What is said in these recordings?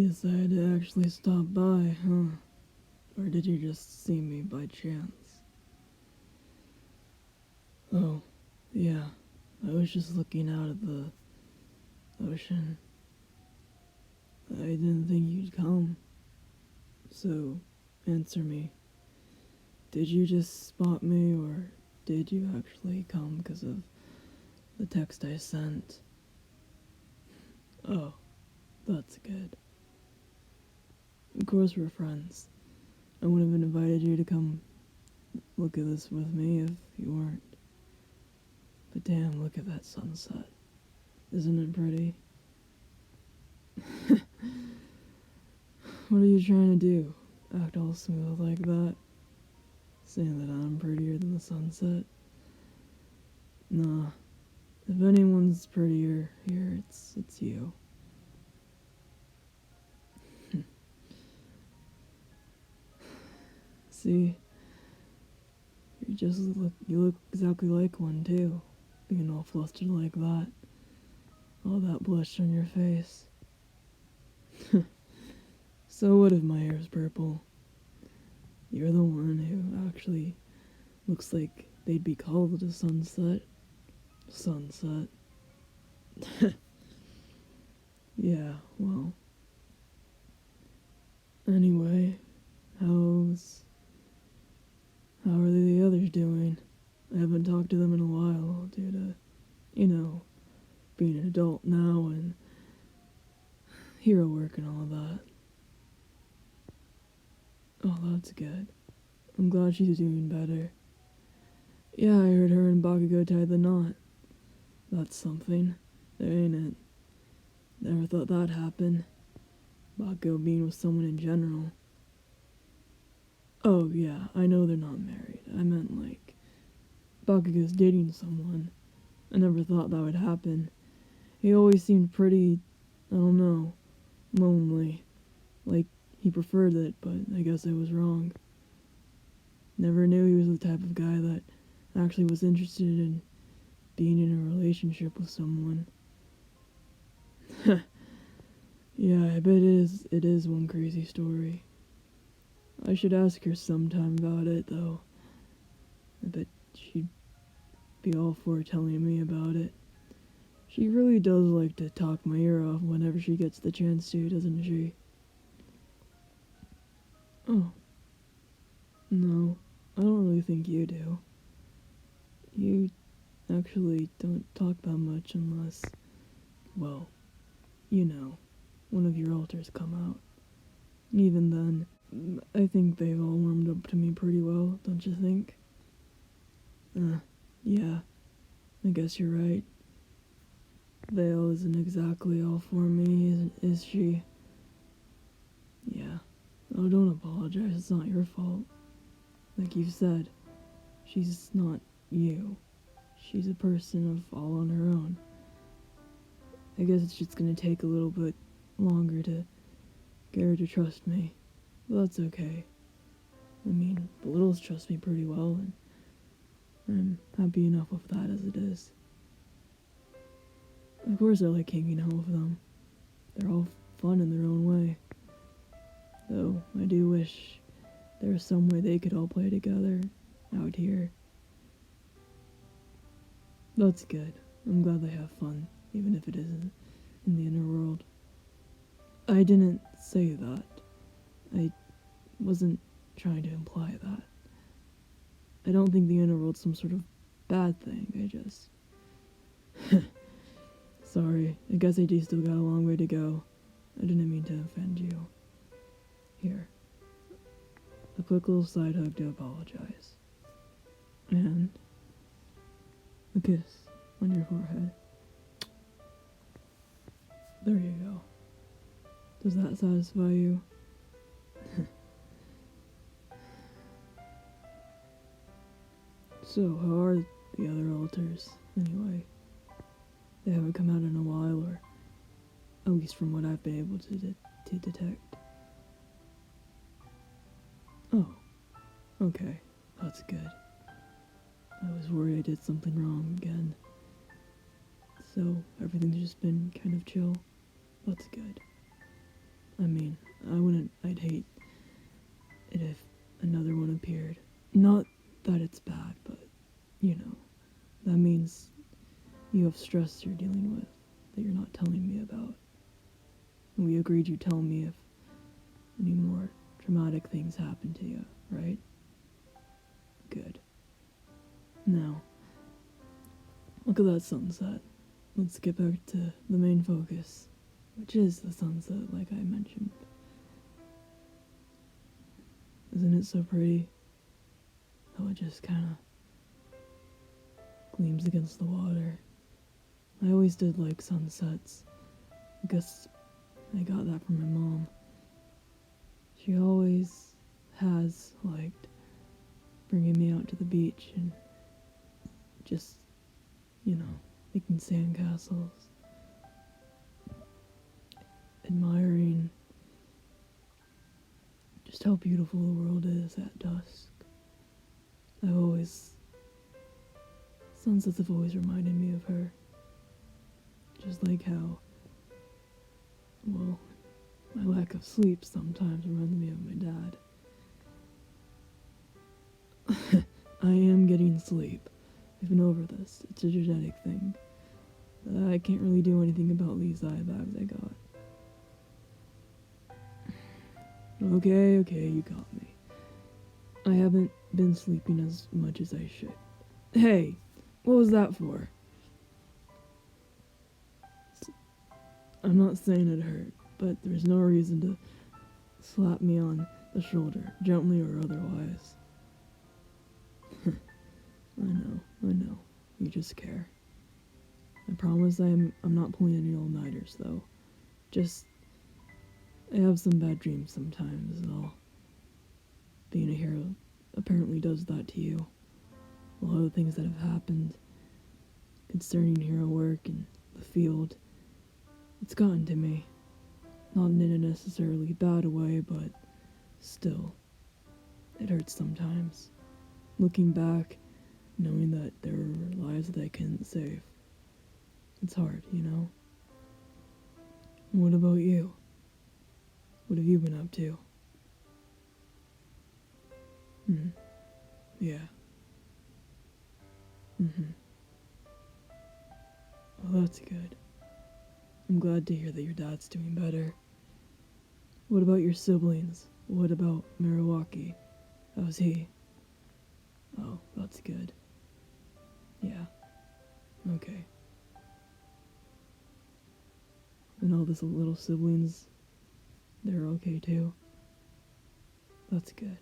decided to actually stop by, huh? Or did you just see me by chance? Oh, yeah. I was just looking out at the ocean. I didn't think you'd come. So, answer me. Did you just spot me, or did you actually come because of the text I sent? Oh, that's good. Of course we're friends. I would have invited you to come look at this with me if you weren't. But damn, look at that sunset. Isn't it pretty? What are you trying to do? Act all smooth like that? Saying that I'm prettier than the sunset? Nah. If anyone's prettier here, it's you. See? You look exactly like one too. Being all flustered like that. All that blush on your face. So what if my hair's purple? You're the one who actually looks like they'd be called a sunset. Sunset. Yeah, well. Anyway, how are the others doing? I haven't talked to them in a while due to, being an adult now and hero work and all that. Oh, that's good. I'm glad she's doing better. Yeah, I heard her and Bakugo tied the knot. That's something, ain't it? Never thought that'd happen. Bakugo being with someone in general. Oh, yeah, I know they're not married. I meant, Bakugo's dating someone. I never thought that would happen. He always seemed pretty, I don't know, lonely. Like, he preferred it, but I guess I was wrong. Never knew he was the type of guy that actually was interested in being in a relationship with someone. Yeah, I bet it is one crazy story. I should ask her sometime about it, though. I bet she'd be all for telling me about it. She really does like to talk my ear off whenever she gets the chance to, doesn't she? Oh. No, I don't really think you do. You actually don't talk that much unless, well, one of your alters come out. Even then, I think they've all warmed up to me pretty well, don't you think? Yeah, I guess you're right. Vale isn't exactly all for me, is she? Yeah. Oh, don't apologize, it's not your fault. Like you said, she's not you. She's a person of all on her own. I guess it's just gonna take a little bit longer to get her to trust me. But that's okay. I mean, the littles trust me pretty well, and I'm happy enough with that as it is. Of course I like hanging out with them. They're all fun in their own way. Though, I do wish there was some way they could all play together out here. That's good. I'm glad they have fun, even if it isn't in the inner world. I didn't say that. I wasn't trying to imply that. I don't think the inner world's some sort of bad thing. I just... Sorry, I guess I do still got a long way to go. I didn't mean to offend you. Here. A quick little side hug to apologize. And a kiss on your forehead. There you go. Does that satisfy you? So, how are the other alters, anyway? They haven't come out in a while, or at least from what I've been able to detect. Oh, okay, that's good. I was worried I did something wrong again. So, everything's just been kind of chill. That's good. I mean, I'd hate it if another one appeared. Not that it's bad, but, that means you have stress you're dealing with that you're not telling me about. And we agreed you'd tell me if any more traumatic things happen to you, right? Good. Now, look at that sunset. Let's get back to the main focus, which is the sunset, like I mentioned. Isn't it so pretty? How it just kind of gleams against the water. I always did like sunsets. I guess I got that from my mom. She always has liked bringing me out to the beach and just, making sandcastles. Admiring just how beautiful the world is at dusk. Sunsets have always reminded me of her. Just like how, my lack of sleep sometimes reminds me of my dad. I am getting sleep. I've been over this. It's a genetic thing. I can't really do anything about these eye bags I got. Okay, you got me. I haven't been sleeping as much as I should. Hey, what was that for? I'm not saying it hurt, but there's no reason to slap me on the shoulder, gently or otherwise. I know. You just care. I promise I'm not pulling any all-nighters, though. Just, I have some bad dreams sometimes, though. Being a hero apparently does that to you. A lot of things that have happened concerning hero work and the field, it's gotten to me. Not in a necessarily bad way, but still, it hurts sometimes. Looking back, knowing that there were lives that I couldn't save. It's hard, What about you? What have you been up to? Yeah. Well, that's good. I'm glad to hear that your dad's doing better. What about your siblings? What about Moriwaki? How's he? Oh, that's good. Yeah. Okay. And all these little siblings, they're okay too? That's good.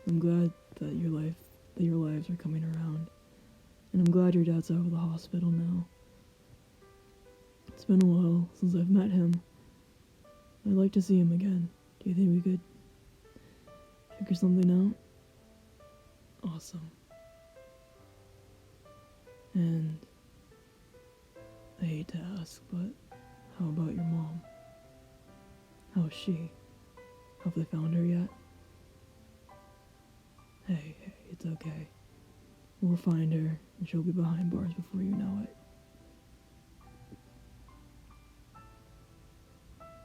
I'm glad that your lives are coming around. And I'm glad your dad's out of the hospital now. It's been a while since I've met him. I'd like to see him again. Do you think we could figure something out? Awesome. And I hate to ask, but how about your mom? How's she? Have they found her yet? Hey, it's okay. We'll find her, and she'll be behind bars before you know it.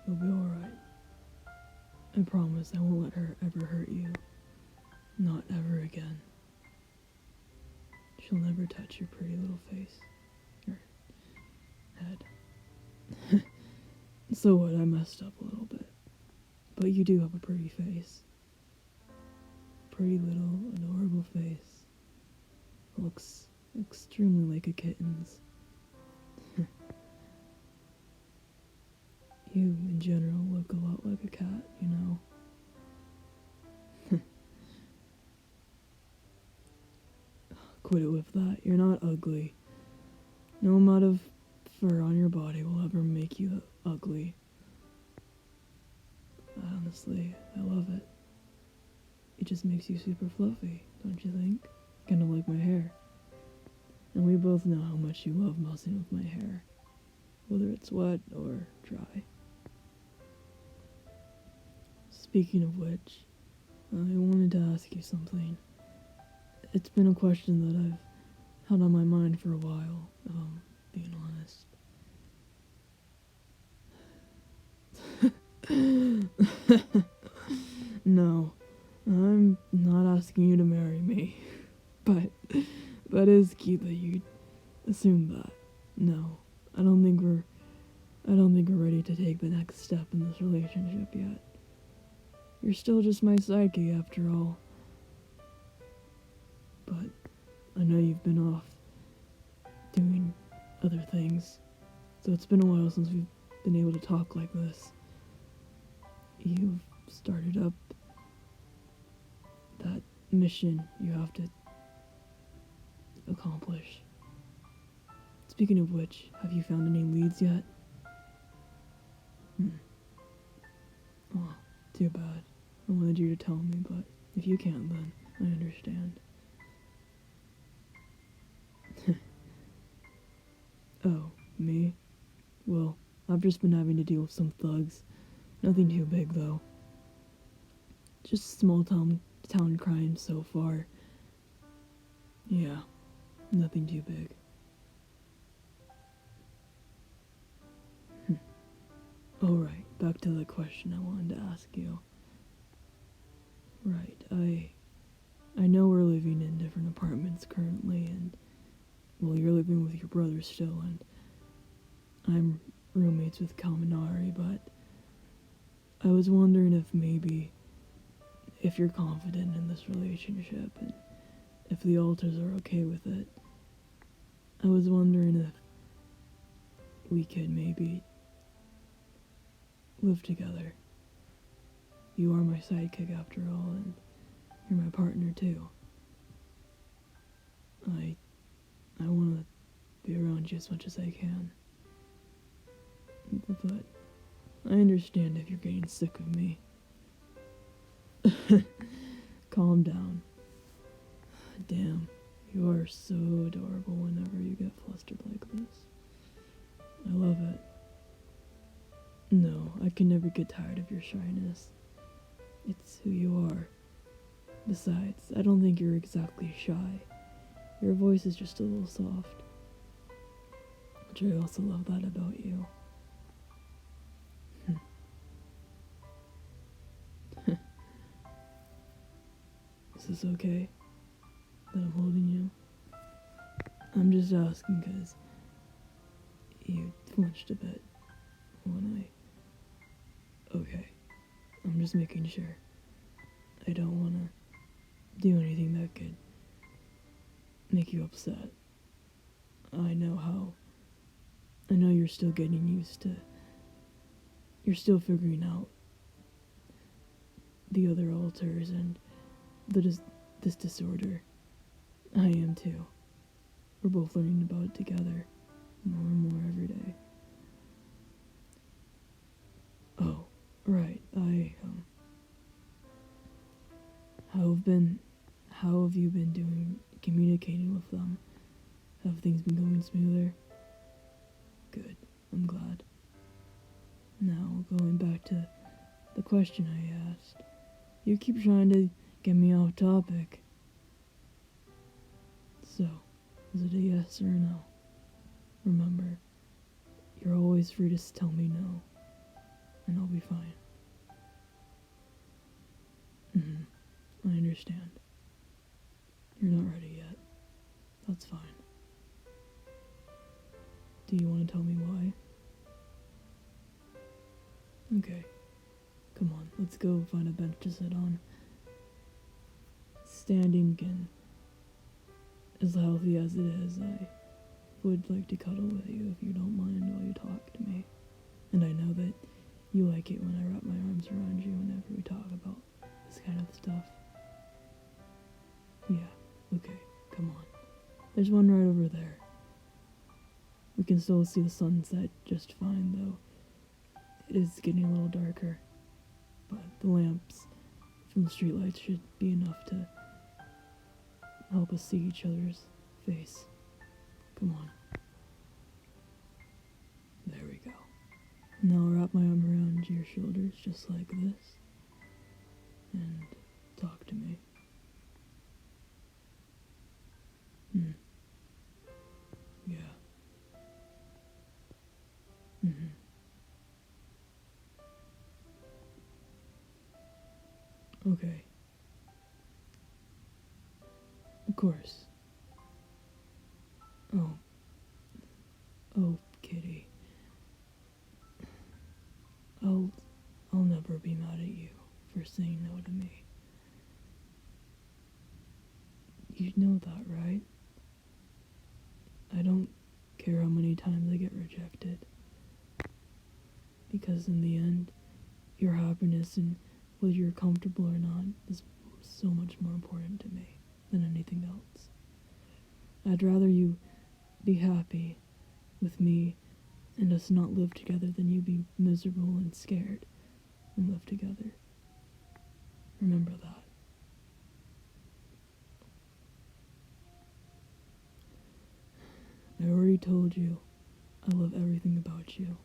You'll be alright. I promise I won't let her ever hurt you. Not ever again. She'll never touch your pretty little face. Or head. So what, I messed up a little bit. But you do have a pretty face. Pretty little, adorable face. Looks extremely like a kitten's. You, in general, look a lot like a cat, Quit it with that. You're not ugly. No amount of fur on your body will ever make you ugly. Honestly, I love it. It just makes you super fluffy, don't you think? Kinda like my hair. And we both know how much you love messing with my hair, whether it's wet or dry. Speaking of which, I wanted to ask you something. It's been a question that I've had on my mind for a while, if I'm being honest. No, I'm not asking you to marry me. But it's cute that you'd assume that. No, I don't think we're ready to take the next step in this relationship yet. You're still just my sidekick after all. But I know you've been off doing other things, so it's been a while since we've been able to talk like this. You've started up that mission you have to accomplish. Speaking of which, have you found any leads yet? Oh, too bad. I wanted you to tell me, but if you can't, then I understand. Oh, me? Well, I've just been having to deal with some thugs. Nothing too big, though. Just small town crimes so far. Yeah, nothing too big. Alright, back to the question I wanted to ask you. Right, I know we're living in different apartments currently, and, well, you're living with your brother still, and I'm roommates with Kaminari, but I was wondering if maybe, if you're confident in this relationship, and if the alters are okay with it, I was wondering if we could maybe live together. You are my sidekick after all, and you're my partner too. I want to be around you as much as I can. But I understand if you're getting sick of me. Calm down. Damn, you are so adorable whenever you get flustered like this. I love it. No, I can never get tired of your shyness. It's who you are. Besides, I don't think you're exactly shy. Your voice is just a little soft. Which I also love that about you. Is this okay that I'm holding you? I'm just asking because you flinched a bit when Okay, I'm just making sure. I don't want to do anything that could make you upset. I know you're still getting used to... You're still figuring out the other alters and this disorder. I am too. We're both learning about it together, more and more every day. Oh, right, how have you been doing communicating with them? Have things been going smoother? Good, I'm glad. Now, going back to the question I asked, you keep trying to get me off topic. So, is it a yes or a no? Remember, you're always free to tell me no, and I'll be fine. I understand. You're not ready yet. That's fine. Do you want to tell me why? Okay. Come on, let's go find a bench to sit on. Standing again, as healthy as it is, I would like to cuddle with you if you don't mind while you talk to me. And I know that you like it when I wrap my arms around you whenever we talk about this kind of stuff. Yeah, okay, come on. There's one right over there. We can still see the sunset just fine, though. It is getting a little darker, but the lamps from the streetlights should be enough to help us see each other's face. Come on. There we go. Now I'll wrap my arm around your shoulders just like this, and talk to me. Yeah. Okay. Of course. Oh. Oh, kitty. I'll never be mad at you for saying no to me. You know that, right? I don't care how many times I get rejected. Because in the end, your happiness and whether you're comfortable or not is so much more important to me than anything else. I'd rather you be happy with me and us not live together than you be miserable and scared and live together. Remember that. I already told you I love everything about you.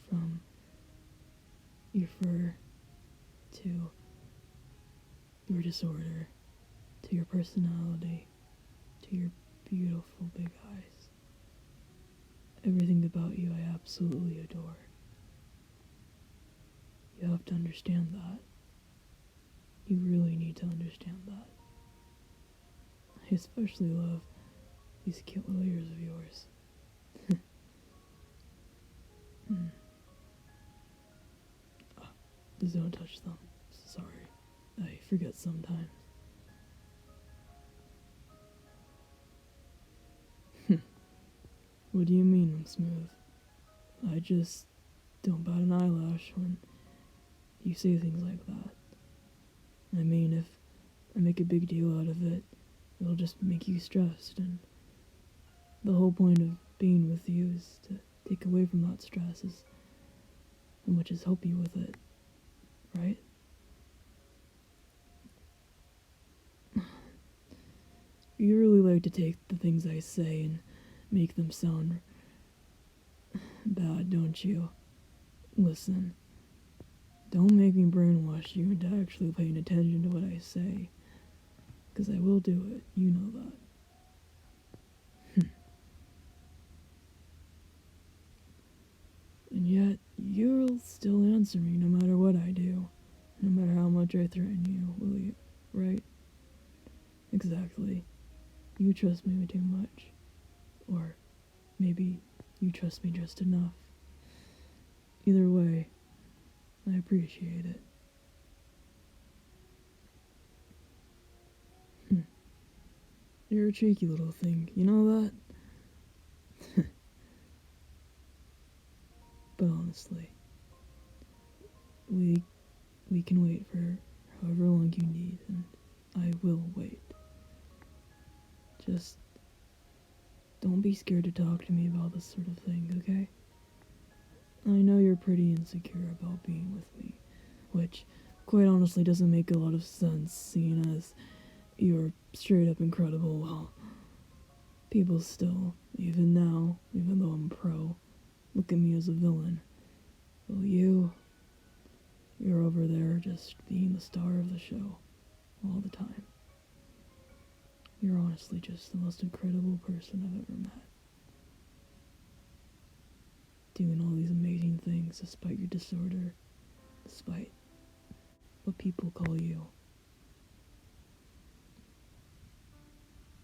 From your fur to your disorder to your personality to your beautiful big eyes. Everything about you I absolutely adore. You have to understand that. You really need to understand that. I especially love these cute little ears of yours. Just don't touch them. Sorry. I forget sometimes. What do you mean I'm smooth? I just don't bat an eyelash when you say things like that. I mean, if I make a big deal out of it, it'll just make you stressed, and the whole point of being with you is to take away from that stress as much as help you with it, right? You really like to take the things I say and make them sound bad, don't you? Listen, don't make me brainwash you into actually paying attention to what I say, because I will do it, you know that. And yet, you'll still answer me no matter what I do, no matter how much I threaten you, will you? Right? Exactly. You trust me too much. Or maybe you trust me just enough. Either way, I appreciate it. You're a cheeky little thing, you know that? But honestly, we can wait for however long you need, and I will wait. Just don't be scared to talk to me about this sort of thing, okay? I know you're pretty insecure about being with me, which quite honestly doesn't make a lot of sense, seeing as you're straight up incredible. Well, people still, even now, even though I'm pro, look at me as a villain. Well, you're over there just being the star of the show all the time. You're honestly just the most incredible person I've ever met. Doing all these amazing things despite your disorder, despite what people call you.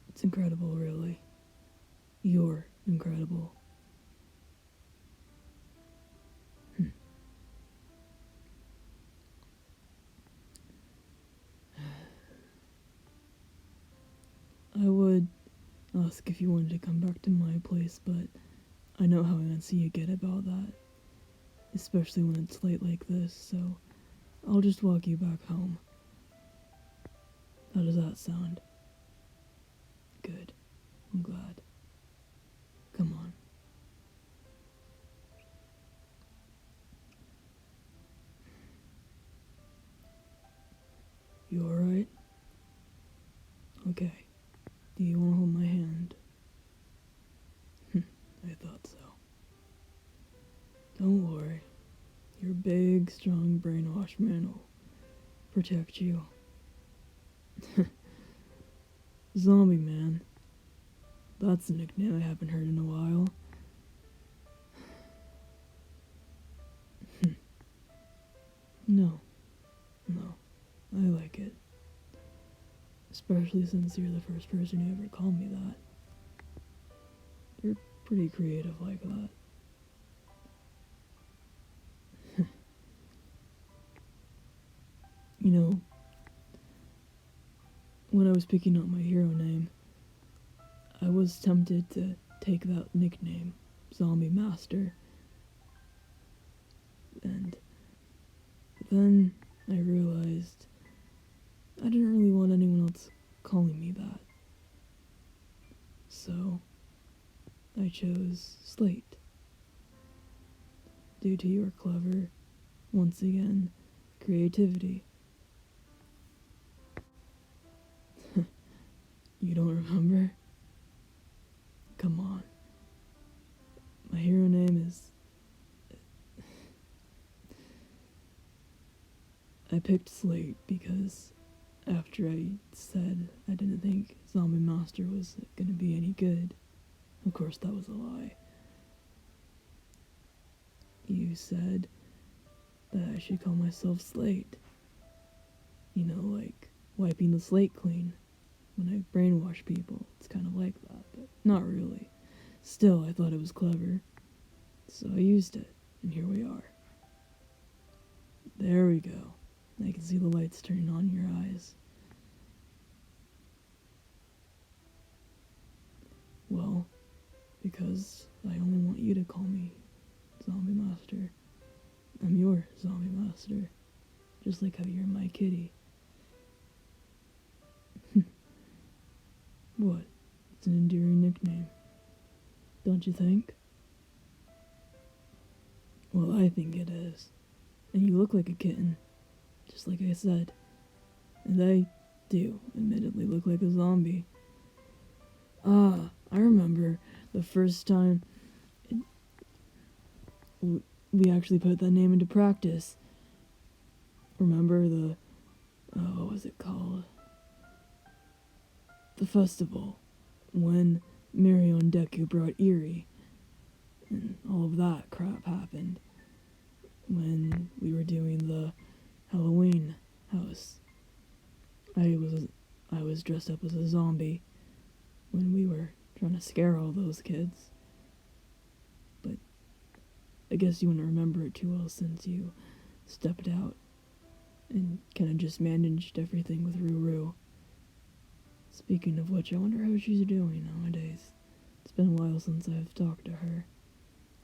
It's incredible, really. You're incredible. I would ask if you wanted to come back to my place, but I know how antsy you get about that, especially when it's late like this, so I'll just walk you back home. How does that sound? Good. I'm glad. Come on. You alright? Okay. Do you want to hold my hand? I thought so. Don't worry. Your big, strong, brainwashed man will protect you. Zombie man. That's a nickname I haven't heard in a while. No. I like it. Especially since you're the first person who ever called me that. You're pretty creative like that. You know, when I was picking out my hero name, I was tempted to take that nickname, Zombie Master. And then I realized I didn't really want anyone else calling me that. So I chose Slate. Due to your clever, once again, creativity. You don't remember? Come on. My hero name is... I picked Slate because after I said I didn't think Zombie Master was gonna be any good, of course that was a lie, you said that I should call myself Slate. You know, like wiping the slate clean. When I brainwash people, it's kind of like that, but not really. Still, I thought it was clever, so I used it, and here we are. There we go. I can see the lights turning on in your eyes. Well, because I only want you to call me Zombie Master. I'm your Zombie Master, just like how you're my kitty. What? It's an endearing nickname. Don't you think? Well, I think it is. And you look like a kitten, just like I said. And I do, admittedly, look like a zombie. Ah, I remember the first time we actually put that name into practice. Remember what was it called? The festival, when Mario and Deku brought Erie, and all of that crap happened. When we were doing the Halloween house, I was dressed up as a zombie when we were trying to scare all those kids. But I guess you wouldn't remember it too well since you stepped out and kind of just managed everything with Ruru. Speaking of which, I wonder how she's doing nowadays. It's been a while since I've talked to her.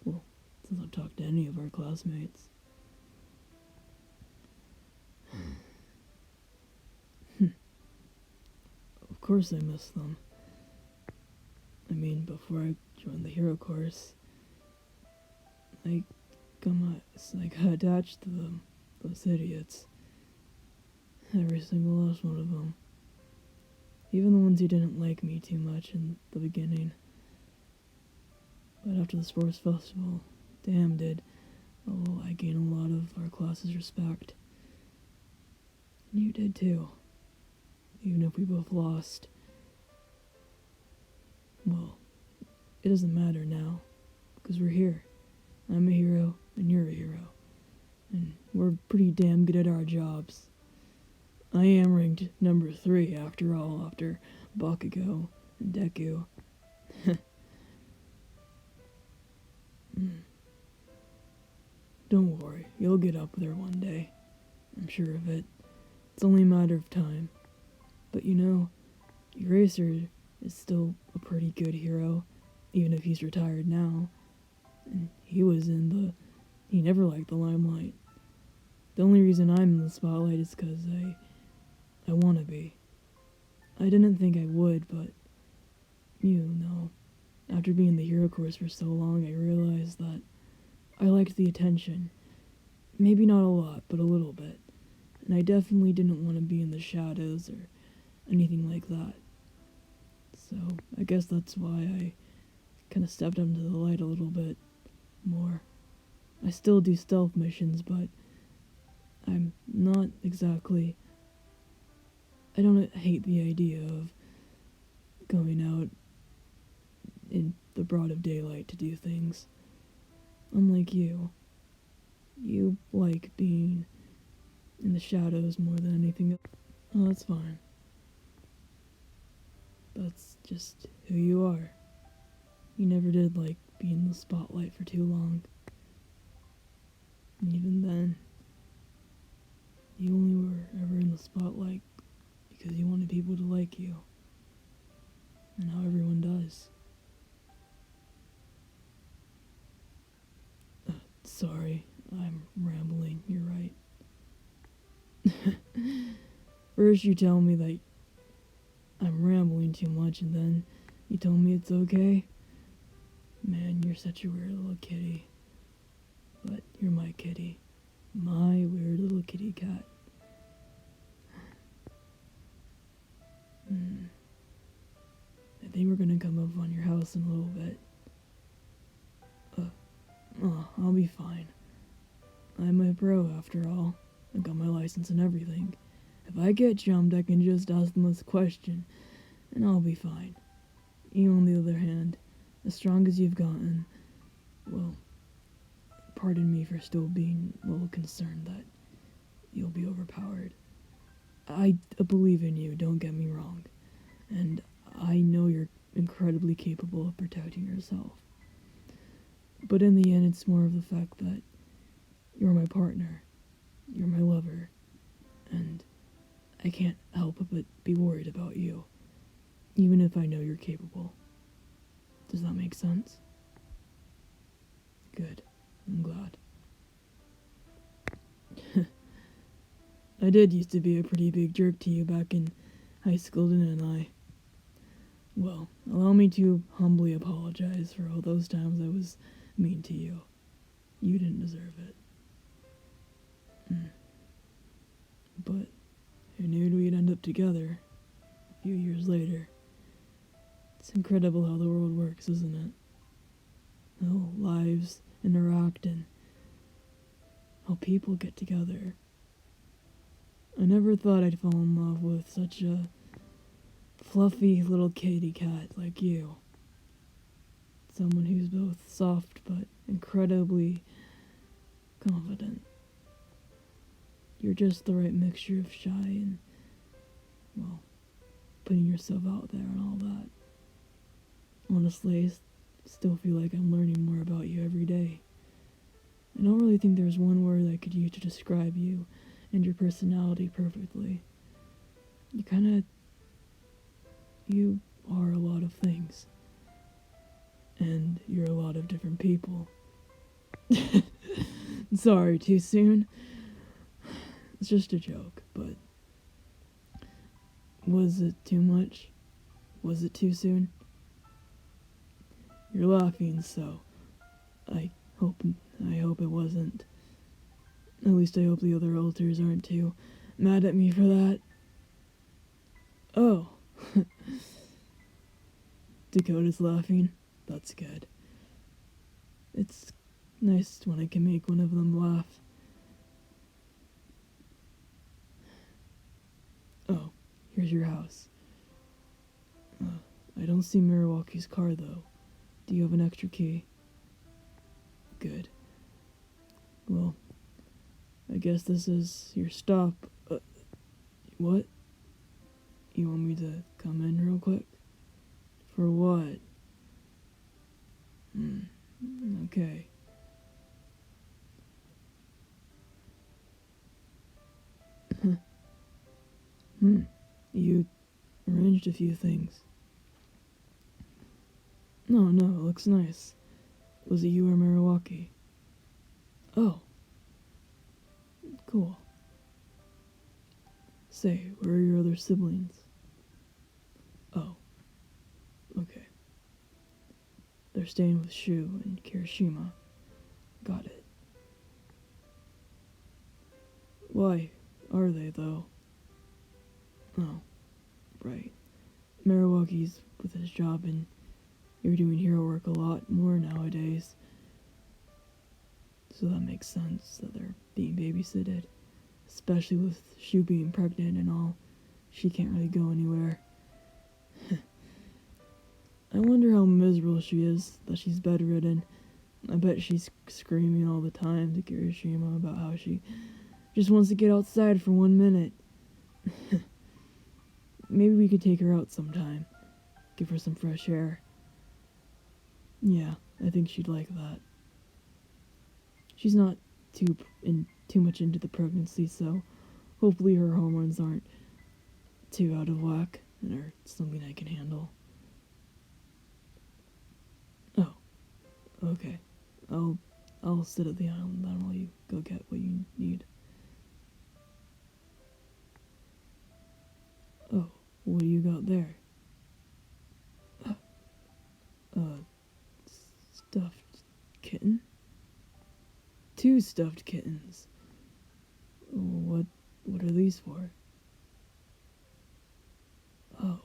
Well, since I've talked to any of our classmates. Of course I miss them. I mean, before I joined the hero course, I got attached to them. Those idiots. Every single last one of them. Even the ones who didn't like me too much in the beginning. But after the sports festival, damn did I gained a lot of our class's respect. And you did too. Even if we both lost. Well, it doesn't matter now, because we're here. I'm a hero, and you're a hero. And we're pretty damn good at our jobs. I am ranked number 3 after all, after Bakugo and Deku. Don't worry, you'll get up there one day. I'm sure of it. It's only a matter of time. But you know, Eraser is still a pretty good hero, even if he's retired now. And he never liked the limelight. The only reason I'm in the spotlight is because I want to be. I didn't think I would, but, you know, after being in the hero course for so long, I realized that I liked the attention. Maybe not a lot, but a little bit. And I definitely didn't want to be in the shadows or anything like that. So, I guess that's why I kind of stepped up into the light a little bit more. I still do stealth missions, but I'm not exactly... I don't hate the idea of going out in the broad of daylight to do things. Unlike you. You like being in the shadows more than anything else. Oh, that's fine. That's just who you are. You never did like being in the spotlight for too long. And even then, you only were ever in the spotlight because you wanted people to like you. And how everyone does. Sorry, I'm rambling, you're right. First you tell me that I'm rambling too much, and then you tell me it's okay. Man, you're such a weird little kitty. But you're my kitty. My weird little kitty cat. I think we're gonna come up on your house in a little bit. I'll be fine. I'm a pro after all. I got my license and everything. If I get jumped, I can just ask them this question, and I'll be fine. You, on the other hand, as strong as you've gotten, well, pardon me for still being a little concerned that you'll be overpowered. I believe in you, don't get me wrong, and I know you're incredibly capable of protecting yourself. But in the end, it's more of the fact that you're my partner, you're my lover, and I can't help but be worried about you, even if I know you're capable. Does that make sense? Good. I'm glad. I did used to be a pretty big jerk to you back in high school, didn't I? Well, allow me to humbly apologize for all those times I was mean to you. You didn't deserve it. But who knew we'd end up together a few years later? It's incredible how the world works, isn't it? How lives interact and how people get together. I never thought I'd fall in love with such a fluffy little kitty cat like you. Someone who's both soft but incredibly confident. You're just the right mixture of shy and, well, putting yourself out there and all that. Honestly, I still feel like I'm learning more about you every day. I don't really think there's one word I could use to describe you and your personality perfectly. You are a lot of things. And you're a lot of different people. Sorry, too soon? It's just a joke, but was it too much? Was it too soon? You're laughing, so I hope it wasn't. At least I hope the other alters aren't too mad at me for that. Oh. Dakota's laughing. That's good. It's nice when I can make one of them laugh. Oh, here's your house. I don't see Mirawaki's car, though. Do you have an extra key? Good. Well, I guess this is your stop. What? You want me to come in real quick? For what? Okay. You arranged a few things. No, it looks nice. Was it you or Miriwaki? Oh. Cool. Say, where are your other siblings? Oh. Okay. They're staying with Shu and Kirishima. Got it. Why are they, though? Oh, right. Mirawaki's with his job and you're doing hero work a lot more nowadays. So that makes sense that they're being babysitted. Especially with Shu being pregnant and all. She can't really go anywhere. I wonder how miserable she is that she's bedridden. I bet she's screaming all the time to Kirishima about how she Just wants to get outside for 1 minute. Maybe we could take her out sometime. Give her some fresh air. Yeah, I think she'd like that. She's not too much into the pregnancy, so hopefully her hormones aren't too out of whack and are something I can handle. Oh, okay. I'll sit at the island then while you go get what you need. Oh, what do you got there? Stuffed kitten? 2 stuffed kittens. What are these for? Oh.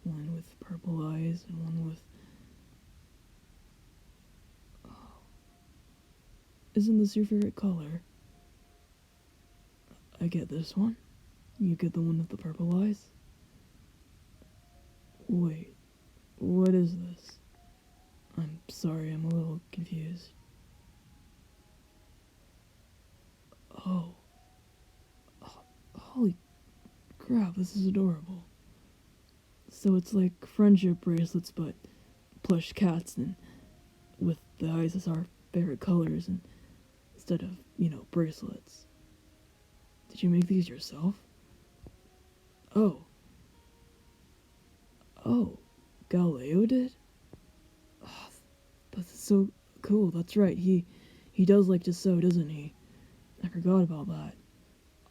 One with purple eyes and one with... Oh. Isn't this your favorite color? I get this one. You get the one with the purple eyes? Wait, what is this? I'm sorry, I'm a little confused. Oh. Holy crap, this is adorable. So it's like friendship bracelets, but plush cats and with the eyes as our favorite colors and instead of, bracelets. Did you make these yourself? Oh. Oh, Galileo did? Oh, that's so cool. That's right. He does like to sew, doesn't he? I forgot about that.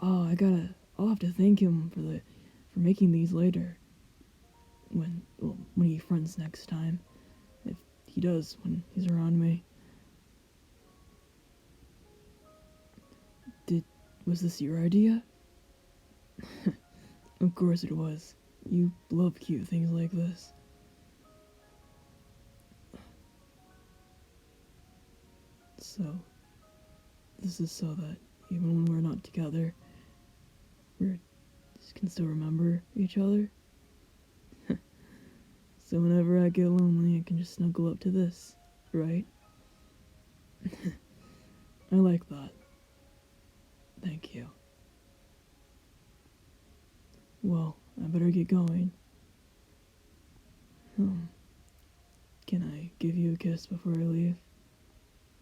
Oh, I'll have to thank him for making these later. When he fronts next time. If he does, when he's around me. Was this your idea? Of course it was. You love cute things like this. So, this is so that even when we're not together, we can still remember each other. So whenever I get lonely, I can just snuggle up to this, right? I like that. Thank you. Well, I better get going. Can I give you a kiss before I leave?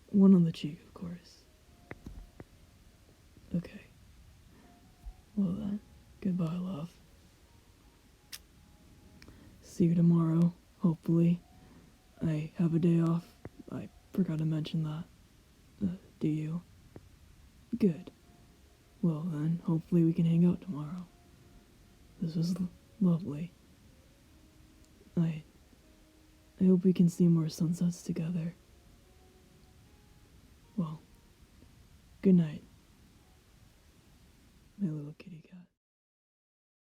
One on the cheek, of course. Okay. Well then, goodbye, love. See you tomorrow, hopefully. I have a day off. I forgot to mention that. Do you? Good. Well then, hopefully we can hang out tomorrow. This was lovely. I hope we can see more sunsets together. Well, good night.